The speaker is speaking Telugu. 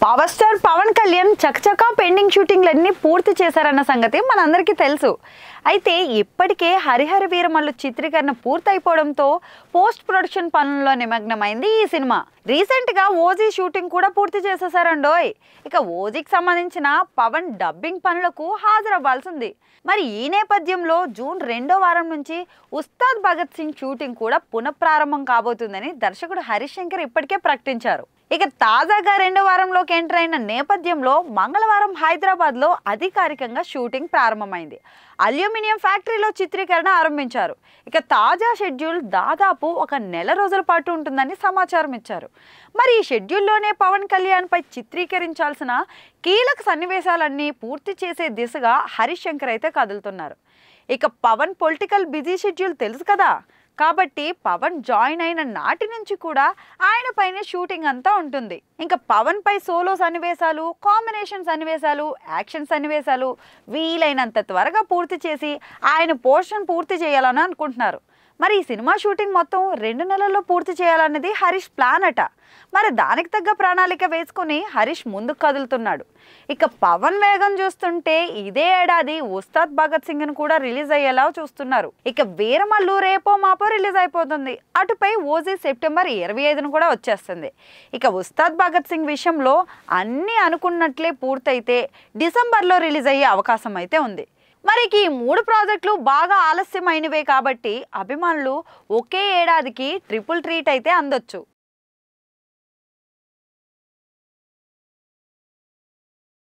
పవర్ స్టార్ పవన్ కళ్యాణ్ చకచకా పెండింగ్ షూటింగ్లన్నీ పూర్తి చేశారన్న సంగతి మనందరికీ తెలుసు. అయితే ఇప్పటికే హరిహర వీరమల్లు చిత్రీకరణ పూర్తయిపోవడంతో పోస్ట్ ప్రొడక్షన్ పనుల్లో నిమగ్నమైంది ఈ సినిమా. రీసెంట్ గా ఓజీ షూటింగ్ కూడా పూర్తి చేసేసారండోయ్. ఇక ఓజీకి సంబంధించిన పవన్ డబ్బింగ్ పనులకు హాజరవ్వాల్సింది. మరి ఈ నేపథ్యంలో జూన్ 2వ వారం నుంచి ఉస్తాద్ భగత్ సింగ్ షూటింగ్ కూడా పునఃప్రారంభం కాబోతుందని దర్శకుడు హరీష్ శంకర్ ఇప్పటికే ప్రకటించారు. ఇక తాజాగా 2వ వారంలోకి ఎంటర్ అయిన నేపథ్యంలో మంగళవారం హైదరాబాద్లో అధికారికంగా షూటింగ్ ప్రారంభమైంది. అల్యూమినియం ఫ్యాక్టరీలో చిత్రీకరణ ఆరంభించారు. ఇక తాజా షెడ్యూల్ దాదాపు 1 నెల రోజుల పాటు ఉంటుందని సమాచారం ఇచ్చారు. మరి ఈ షెడ్యూల్లోనే పవన్ కళ్యాణ్పై చిత్రీకరించాల్సిన కీలక సన్నివేశాలన్నీ పూర్తి చేసే దిశగా హరీష్ శంకర్ అయితే కదులుతున్నారు. ఇక పవన్ పొలిటికల్ బిజీ షెడ్యూల్ తెలుసు కదా, కాబట్టి పవన్ జాయిన్ అయిన నాటి నుంచి కూడా ఆయన పైనే షూటింగ్ అంతా ఉంటుంది. ఇంకా పవన్ పై సోలో సన్నివేశాలు, కాంబినేషన్ సన్నివేశాలు, యాక్షన్ సన్నివేశాలు వీలైనంత త్వరగా పూర్తి చేసి ఆయన పోర్షన్ పూర్తి చేయాలని అనుకుంటున్నారు. మరి ఈ సినిమా షూటింగ్ మొత్తం 2 నెలల్లో పూర్తి చేయాలన్నది హరీష్ ప్లాన్ అట. మరి దానికి తగ్గ ప్రణాళిక వేసుకుని హరీష్ ముందుకు కదులుతున్నాడు. ఇక పవన్ వేగం చూస్తుంటే ఇదే ఏడాది ఉస్తాద్ భగత్ సింగ్ ను కూడా రిలీజ్ అయ్యేలా చూస్తున్నారు. ఇక వీరమల్లు రేపో మాపో రిలీజ్ అయిపోతుంది. అటుపై ఓజీ సెప్టెంబర్ 25ను కూడా వచ్చేస్తుంది. ఇక ఉస్తాద్ భగత్ సింగ్ విషయంలో అన్నీ అనుకున్నట్లే పూర్తయితే డిసెంబర్లో రిలీజ్ అయ్యే అవకాశం అయితే ఉంది. మరి ఈ 3 ప్రాజెక్టులు బాగా ఆలస్యమైనవే కాబట్టి అభిమానులు ఒకే ఏడాదికి ట్రిపుల్ ట్రీట్ అయితే అందొచ్చు.